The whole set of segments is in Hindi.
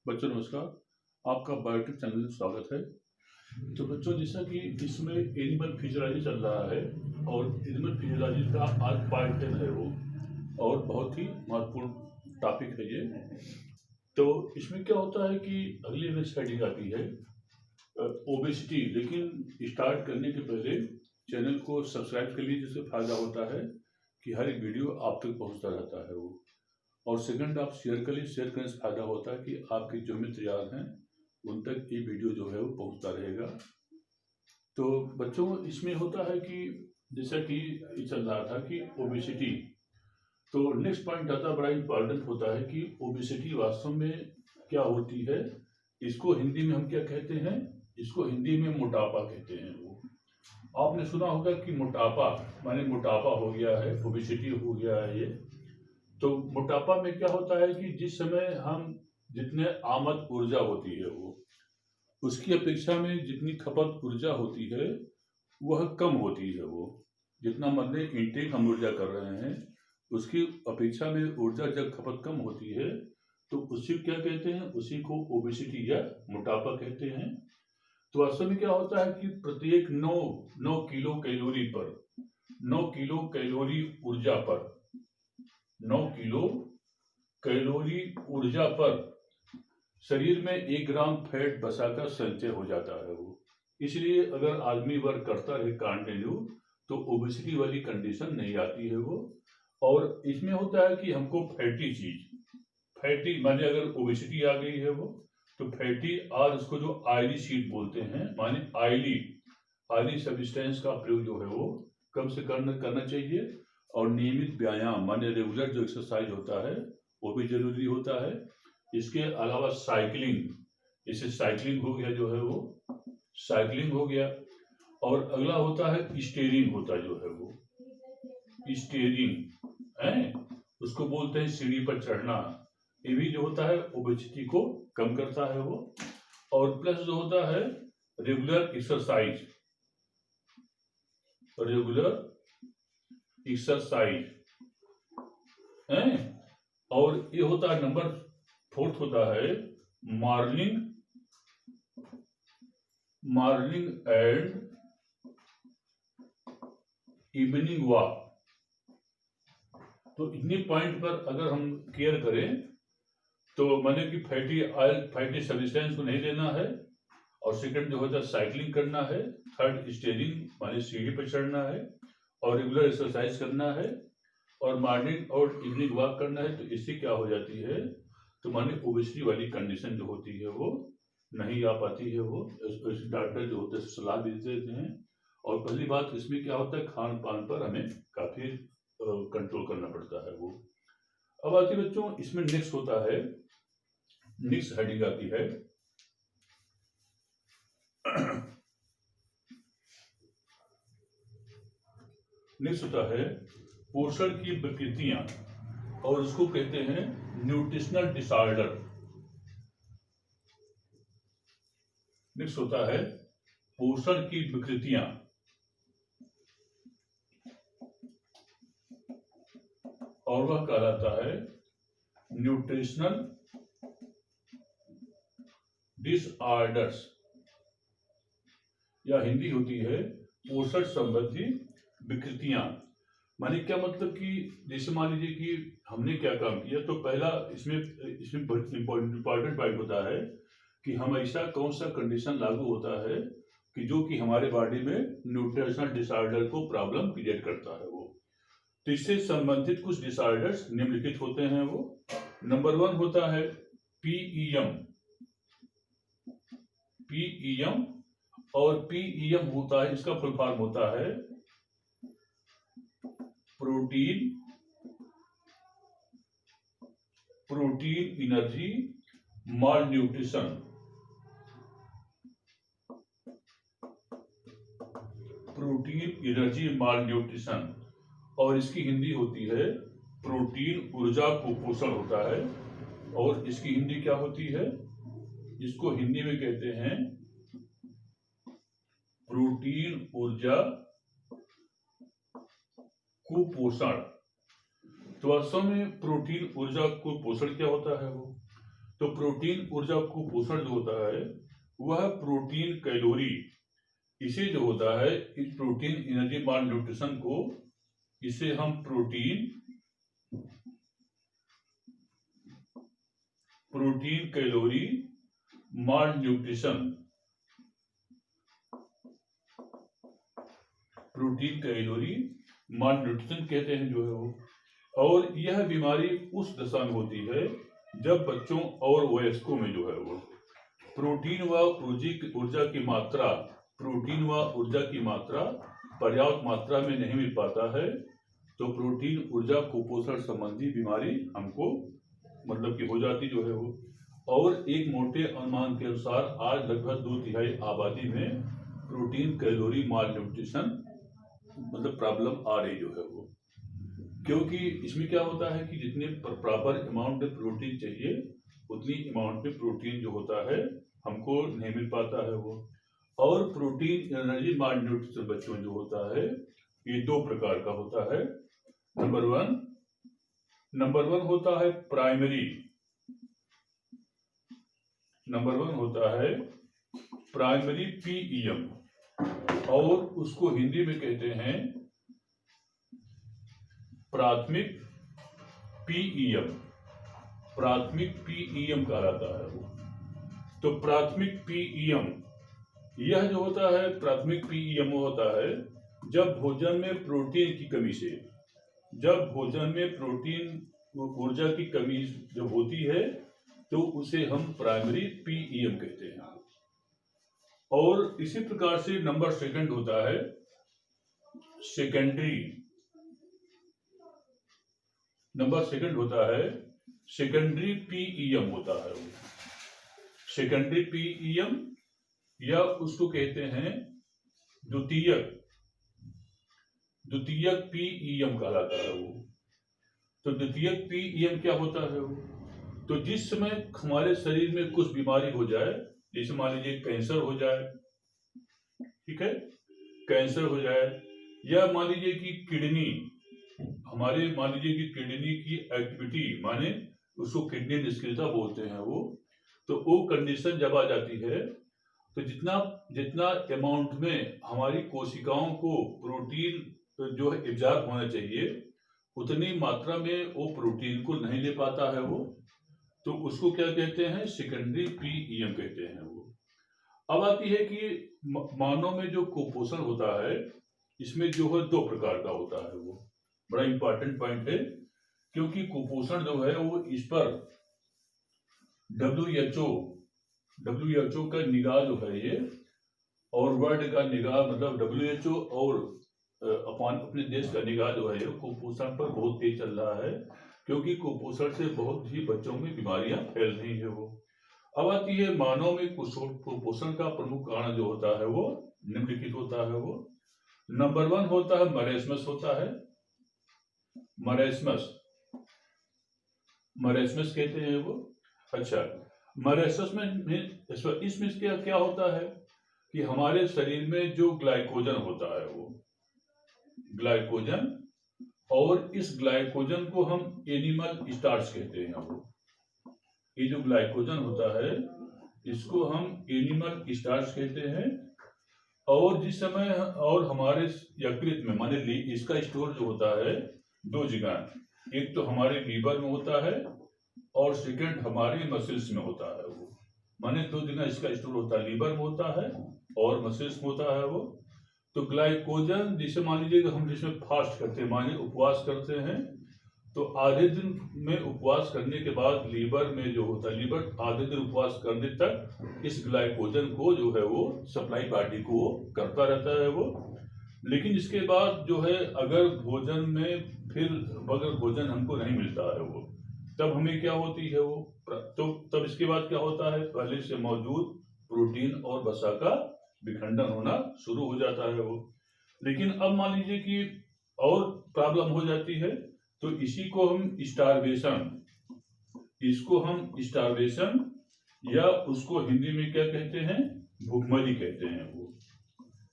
बच्चों नमस्कार, आपका बायोटेक चैनल में स्वागत है। तो बच्चों जैसा कि इसमें एनिमल फिजियोलॉजी चल रहा है और एनिमल फिजियोलॉजी का आज पार्ट 10 है वो, और बहुत ही महत्वपूर्ण टॉपिक है ये। तो इसमें क्या होता है कि अगली नेक्स्ट हेडिंग आती है ओबेसिटी। लेकिन स्टार्ट करने के पहले चैनल को सब्सक्राइब कर लीजिए, जिससे फायदा होता है कि हर एक वीडियो आप तक पहुँचता रहता है वो। और सेकंड, आप शेयर कर लीजिए, शेयर करने से फायदा होता है कि आपके जो मित्र यार हैं उन तक ये वीडियो जो है वो पहुंचता रहेगा। तो बच्चों इसमें होता है कि जैसा कि ये चल रहा था कि ओबेसिटी, तो नेक्स्ट पॉइंट आता बड़ा इंपॉर्टेंट होता है कि ओबेसिटी वास्तव में क्या होती है। इसको हिंदी में हम क्या कहते हैं, इसको हिंदी में मोटापा कहते हैं वो। आपने सुना होगा कि मोटापा माने मोटापा हो गया है, ओबेसिटी हो गया है ये। तो मोटापा में क्या होता है कि जिस समय हम जितने आमद ऊर्जा होती है वो, उसकी अपेक्षा में जितनी खपत ऊर्जा होती है वह कम होती है वो। जितना मतलब इनटेक हम ऊर्जा कर रहे हैं उसकी अपेक्षा में ऊर्जा जब खपत कम होती है तो उसी को क्या कहते हैं, उसी को ओबेसिटी या मोटापा कहते हैं। तो वास्तव में क्या होता है कि प्रत्येक 9 किलो कैलोरी पर 9 किलो कैलोरी ऊर्जा पर 9 किलो कैलोरी ऊर्जा पर शरीर में 1 ग्राम फैट बसा का संचय हो जाता है वो। इसलिए अगर आदमी वर्क करता रहे कंटिन्यू तो ओबेसिटी वाली कंडीशन नहीं आती है वो। और इसमें होता है कि हमको फैटी चीज, फैटी माने अगर ओबेसिटी आ गई है वो तो फैटी, और उसको जो ऑयली शीट बोलते हैं माने ऑयली सब्सटेंस का प्रयोग जो है वो कम से कम करना चाहिए। और नियमित व्यायाम माने रेगुलर जो एक्सरसाइज होता है वो भी जरूरी होता है। इसके अलावा साइकिलिंग, जैसे साइकिलिंग हो गया जो है वो, साइकिलिंग हो गया। और अगला होता है स्टेयरिंग, होता जो है वो स्टेयरिंग है, उसको बोलते हैं सीढ़ी पर चढ़ना। ये भी जो होता है ओबेसिटी को कम करता है वो। और प्लस जो होता है रेगुलर एक्सरसाइज, रेगुलर एक्सरसाइज है। और ये होता है नंबर 4 होता है मॉर्निंग एंड इवनिंग वॉक। तो इतनी पॉइंट पर अगर हम केयर करें तो माने कि फैटी ऑयल, फैटी सब्सटेंस को नहीं लेना है। और सेकंड जो होता है साइकिलिंग करना है। थर्ड स्टेयरिंग माने सीढ़ी पर चढ़ना है। और रेगुलर एक्सरसाइज करना है। और मॉर्निंग और इवनिंग वॉक करना है। तो इससे क्या हो जाती है, तो माने ओबेसिटी वाली कंडीशन जो होती है वो नहीं आ पाती है वो। डॉक्टर जो होते हैं सलाह भी देते हैं। और पहली बात इसमें क्या होता है, खान पान पर हमें काफी कंट्रोल करना पड़ता है वो। अब आती है बच्चों इसमें नेक्स्ट होता है, नेक्स्ट हेडिंग आती है नेक्स्ट होता है पोषण की विकृतियां, और उसको कहते हैं न्यूट्रिशनल डिसऑर्डर। नेक्स्ट होता है पोषण की विकृतियां, और वह कहलाता है न्यूट्रिशनल डिसऑर्डर्स, या हिंदी होती है पोषण संबंधी विकृतियां। माने क्या मतलब कि जैसे मान लीजिए कि हमने क्या काम किया, तो पहला इसमें इंपॉर्टेंट पॉइंट होता है कि हम ऐसा कौन सा कंडीशन लागू होता है कि जो कि हमारे बॉडी में न्यूट्रिशनल डिसऑर्डर को प्रॉब्लम क्रिएट करता है वो। तो इससे संबंधित कुछ डिसऑर्डर्स निम्नलिखित होते हैं वो। नंबर 1 होता है पीईएम। पीईएम, और पीईएम होता है, इसका फुल फॉर्म होता है प्रोटीन एनर्जी माल न्यूट्रिशन। प्रोटीन एनर्जी माल न्यूट्रिशन, और इसकी हिंदी होती है प्रोटीन ऊर्जा कुपोषण होता है। और इसकी हिंदी क्या होती है, इसको हिंदी में कहते हैं प्रोटीन ऊर्जा कुपोषण। तो वास्तव में प्रोटीन ऊर्जा कुपोषण क्या होता है वो, तो प्रोटीन ऊर्जा को पोषण जो होता है वह प्रोटीन कैलोरी, इसे जो होता है इस प्रोटीन एनर्जी माल न्यूट्रिशन को, इसे हम प्रोटीन कैलोरी माल न्यूट्रिशन, प्रोटीन कैलोरी माल न्यूट्रिशन कहते हैं जो है वो। और यह बीमारी उस दशा में होती है जब बच्चों और वयस्कों में जो है वो प्रोटीन व ऊर्जा की मात्रा, प्रोटीन व ऊर्जा की मात्रा पर्याप्त मात्रा में नहीं मिल पाता है, तो प्रोटीन ऊर्जा कुपोषण संबंधी बीमारी हमको मतलब कि हो जाती जो है वो। और एक मोटे अनुमान के अनुसार आज लगभग 2/3 आबादी में प्रोटीन कैलोरी माल न्यूट्रिशन मतलब प्रॉब्लम आ रही जो है वो, क्योंकि इसमें क्या होता है कि जितने प्रॉपर अमाउंट में प्रोटीन चाहिए उतनी अमाउंट में प्रोटीन जो होता है हमको नहीं मिल पाता है वो। और प्रोटीन एनर्जी माल न्यूट्रिशन बच्चों जो होता है ये 2 प्रकार का होता है। नंबर वन होता है प्राइमरी, नंबर 1 होता है प्राइमरी पीईएम, और उसको हिंदी में कहते हैं प्राथमिक पीईएम, प्राथमिक पीईएम कहलाता है वो। तो प्राथमिक पीईएम यह जो होता है, प्राथमिक पीईएम होता है जब भोजन में प्रोटीन की कमी से, जब भोजन में प्रोटीन ऊर्जा की कमी जब होती है तो उसे हम प्राइमरी पीईएम कहते हैं। और इसी प्रकार से नंबर 2 होता है सेकेंडरी, नंबर 2 होता है सेकेंडरी पीईएम होता है वो। सेकेंडरी पीईएम या उसको कहते हैं द्वितीयक पीईएम कहलाता है वो। तो द्वितीयक पीईएम क्या होता है वो, तो जिस समय हमारे शरीर में कुछ बीमारी हो जाए, जैसे मान लीजिए कैंसर हो जाए, ठीक है, कैंसर हो जाए, या मान लीजिए कि किडनी हमारे, मान लीजिए कि किडनी की एक्टिविटी माने उसको किडनी निष्क्रियता बोलते हैं वो, तो वो कंडीशन जब आ जाती है तो जितना अमाउंट में हमारी कोशिकाओं को प्रोटीन जो है एब्जॉर्ब होना चाहिए उतनी मात्रा में वो प्रोटीन को नहीं ले पाता है वो, तो उसको क्या कहते हैं, सेकेंडरी पीईएम कहते हैं वो। अब आती है कि मानव में जो कुपोषण होता है इसमें जो है 2 प्रकार का होता है वो, बड़ा इंपॉर्टेंट पॉइंट है, क्योंकि कुपोषण जो है वो इस पर WHO का निगाह जो है ये, और वर्ल्ड का निगाह मतलब WHO और अपने देश का निगाह जो है कुपोषण पर बहुत तेज चल रहा है, क्योंकि कुपोषण से बहुत ही बच्चों में बीमारियां फैल रही है वो। अब आती है मानव में कुपोषण का प्रमुख कारण जो होता है वो निम्नलिखित होता है वो। नंबर 1 होता है मरेस्मस होता है, मरेस्मस कहते हैं वो। अच्छा, मरेस्मस में इसमें क्या होता है कि हमारे शरीर में जो ग्लाइकोजन होता है वो, ग्लाइकोजन, और इस ग्लाइकोजन को हम एनिमल स्टार्च कहते हैं वो। ये जो ग्लाइकोजन होता है इसको हम एनिमल स्टार्च कहते हैं। और जिस समय और हमारे यकृत में माने इसका स्टोर जो होता है 2 जगह, एक तो हमारे लीवर में होता है और सेकंड हमारे मसल्स में होता है वो, माने 2 जगह इसका स्टोर होता है, लीवर में होता है और मसल्स में होता है वो। तो ग्लाइकोजन जिसे मान लीजिए कि हम जिसमें फास्ट करते हैं, माने उपवास करते हैं, तो आधे दिन में उपवास करने के बाद लीवर में जो होता है, लीवर आधे दिन उपवास करने तक इस ग्लाइकोजन को जो है वो सप्लाई बॉडी को करता रहता है वो। लेकिन इसके बाद जो है अगर भोजन में फिर अगर भोजन हमको नहीं मिलता है वो, तब हमें क्या होती है वो, तो तब इसके बाद क्या होता है, पहले से मौजूद प्रोटीन और वसा का विखंडन होना शुरू हो जाता है वो। लेकिन अब मान लीजिए कि और प्रॉब्लम हो जाती है, तो इसी को हम स्टारवेशन या उसको हिंदी में क्या कहते हैं, भूखमरी कहते हैं वो।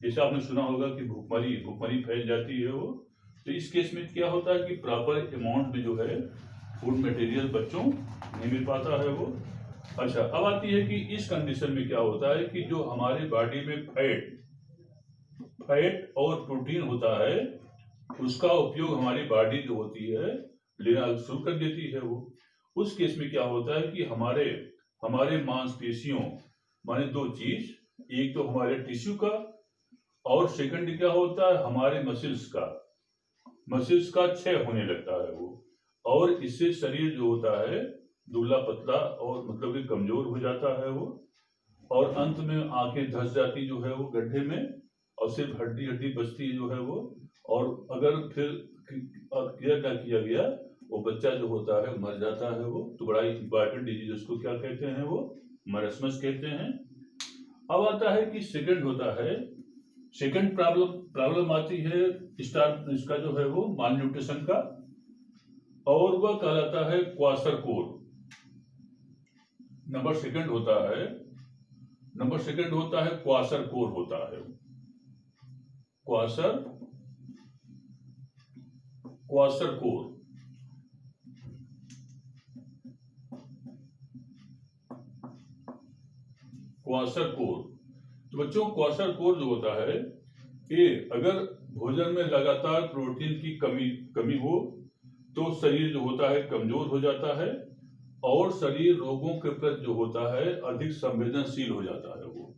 जैसे आपने सुना होगा कि भूखमरी फैल जाती है वो। तो इस केस में क्या होता है कि प्रॉपर अमाउंट में जो है फूड मटेरियल बच्चों नहीं मिल पाता है वो, अच्छा, अब आती है कि इस कंडीशन में क्या होता है कि जो हमारे बॉडी में फैट और प्रोटीन होता है, उसका उपयोग हमारी बॉडी जो होती है लेना शुरू कर देती है। वो उस केस में क्या होता है कि हमारे हमारे मांसपेशियों माने दो चीज, एक तो हमारे टिश्यू का और सेकंड क्या होता है हमारे मसल्स का क्षय होने लगता है वो, और इससे शरीर जो होता है दुबला पतला और मतलब कि कमजोर हो जाता है वो, और अंत में आंखें धंस जाती जो है वो गड्ढे में, और सिर्फ हड्डी हड्डी बचती जो है वो। और अगर फिर केयर ना किया गया वो बच्चा जो होता है मर जाता है वो। तो बड़ा इंपॉर्टेंट डिजीज उसको क्या कहते हैं वो मरस्मस कहते हैं। अब आता है कि सेकंड प्रॉब्लम आती है इसका जो है वो माल न्यूट्रिशन का, और वह कहलाता है क्वाशरकोर। नंबर सेकंड होता है क्वाशरकोर होता है। क्वाशरकोर तो बच्चों क्वाशरकोर जो होता है ये अगर भोजन में लगातार प्रोटीन की कमी हो तो शरीर जो होता है कमजोर हो जाता है, और शरीर रोगों के प्रति जो होता है अधिक संवेदनशील हो जाता है वो।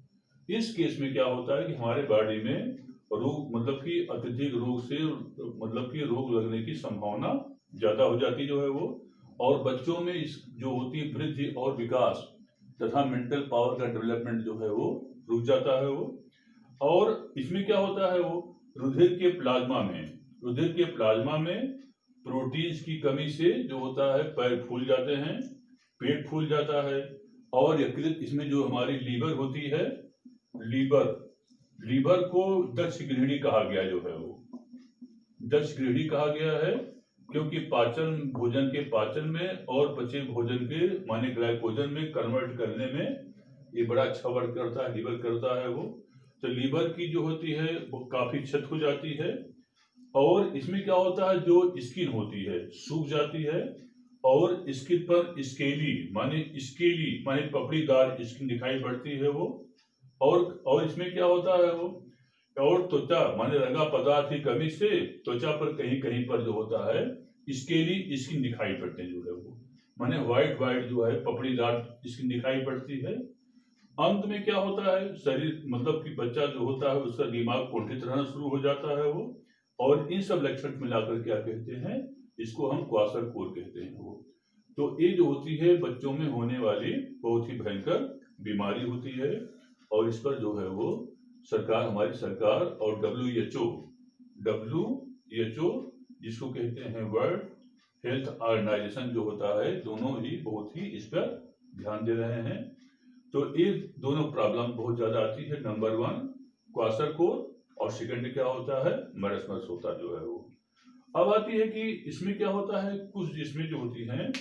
इस केस में क्या होता है कि हमारे बॉडी में रोग मतलब कि अत्यधिक रोग से मतलब कि रोग लगने की संभावना ज्यादा हो जाती जो है वो, और बच्चों में इस जो होती है वृद्धि और विकास तथा मेंटल पावर का डेवलपमेंट जो है वो रुक जाता है वो। और इसमें क्या होता है वो रुधिर के प्लाज्मा में प्रोटीन्स की कमी से जो होता है पैर फूल जाते हैं, पेट फूल जाता है, और यकृत इसमें जो हमारी लीवर होती है, लीवर को दक्ष गृहिणी कहा गया जो है वो दक्ष गृहिणी कहा गया है, क्योंकि भोजन के पाचन में और पचे भोजन के माने ग्लाइकोजन में कन्वर्ट करने में ये बड़ा अच्छा वर्क करता है, लीवर करता है वो। तो लीवर की जो होती है वो काफी क्षत हो जाती है, और इसमें क्या होता है जो स्किन होती है सूख जाती है, और स्किन पर स्केली माने पपड़ीदार स्किन दिखाई पड़ती है वो। और इसमें क्या होता है वो, और त्वचा माने रंगा पदार्थ की कमी से त्वचा पर कहीं कहीं पर जो होता है स्केली स्किन दिखाई पड़ते हैं जो है वो, माने व्हाइट जो है पपड़ीदार स्किन दिखाई पड़ती है। अंत में क्या होता है शरीर मतलब कि बच्चा जो होता है उसका दिमाग कुंठित रहना शुरू हो जाता है वो, और इन सब लक्षण मिलाकर क्या कहते हैं इसको हम क्वाशरकोर कहते हैं वो। तो ये जो होती है बच्चों में होने वाली बहुत ही भयंकर बीमारी होती है, और इस पर जो है वो हमारी सरकार और WHO जिसको कहते हैं वर्ल्ड हेल्थ ऑर्गेनाइजेशन जो होता है, दोनों ही बहुत ही इस पर ध्यान दे रहे हैं। तो ये दोनों प्रॉब्लम बहुत ज्यादा आती है, नंबर 1 क्वाशरकोर, और सेकंड क्या होता है मरस्मस होता जो है वो। अब आती है कि इसमें क्या होता है कुछ जिसमें जो होती हैं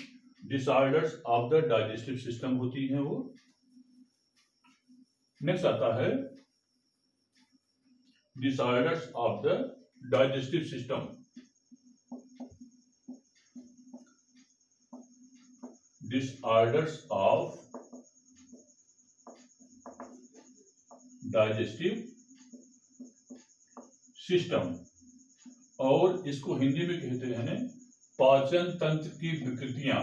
disorders of the digestive system होती हैं वो। नेक्स्ट आता है disorders of the digestive system. Disorders of digestive system, और इसको हिंदी में कहते हैं पाचन तंत्र की विकृतियां।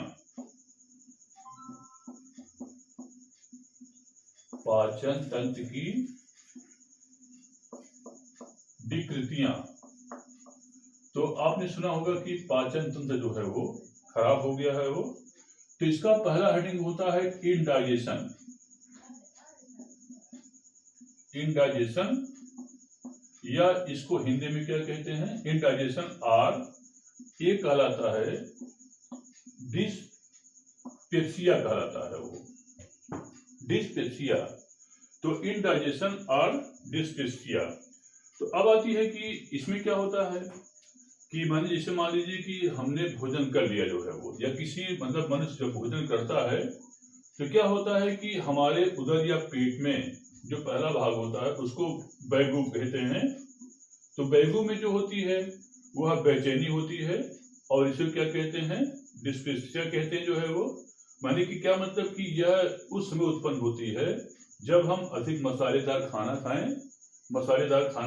पाचन तंत्र की विकृतियां। तो आपने सुना होगा कि पाचन तंत्र जो है वो खराब हो गया है वो, तो इसका पहला हेडिंग होता है इंडाइजेशन, या इसको हिंदी में क्या कहते हैं इंडाइजेशन, और ये कहलाता है डिस्पेप्सिया कहलाता है वो, डिस्पेप्सिया। तो इंडाइजेशन और डिस्पेप्सिया। तो अब आती है कि इसमें क्या होता है कि मान लीजिए कि हमने भोजन कर लिया जो है वो, या किसी मतलब मनुष्य जब भोजन करता है तो क्या होता है कि हमारे उदर या पेट में जो पहला भाग होता है उसको बैगु कहते हैं। तो बैगु में जो होती है वह बेचैनी होती है, और इसे क्या कहते हैं डिस्पेप्सिया कहते हैं जो है वो। माने कि क्या मतलब कि यह उस समय उत्पन्न होती है जब हम अधिक मसालेदार खाना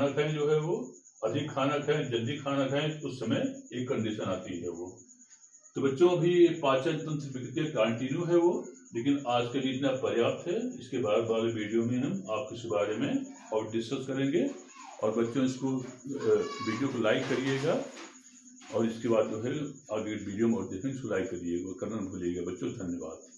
खाएं, जो है वो अधिक खाना खाएं, जल्दी खाना खाएं, उस समय एक कंडीशन आती है वो। तो बच्चों अभी पाचन तंत्र विकृति कंटिन्यू है वो, लेकिन आज के लिए इतना पर्याप्त है। इसके बाद वाले वीडियो में हम आपको इस बारे में और डिस्कस करेंगे। और बच्चों इसको वीडियो को लाइक करिएगा, और इसके बाद जो है आगे वीडियो में और देखें, इसको लाइक करिएगा, करना न भूलिएगा बच्चों। धन्यवाद।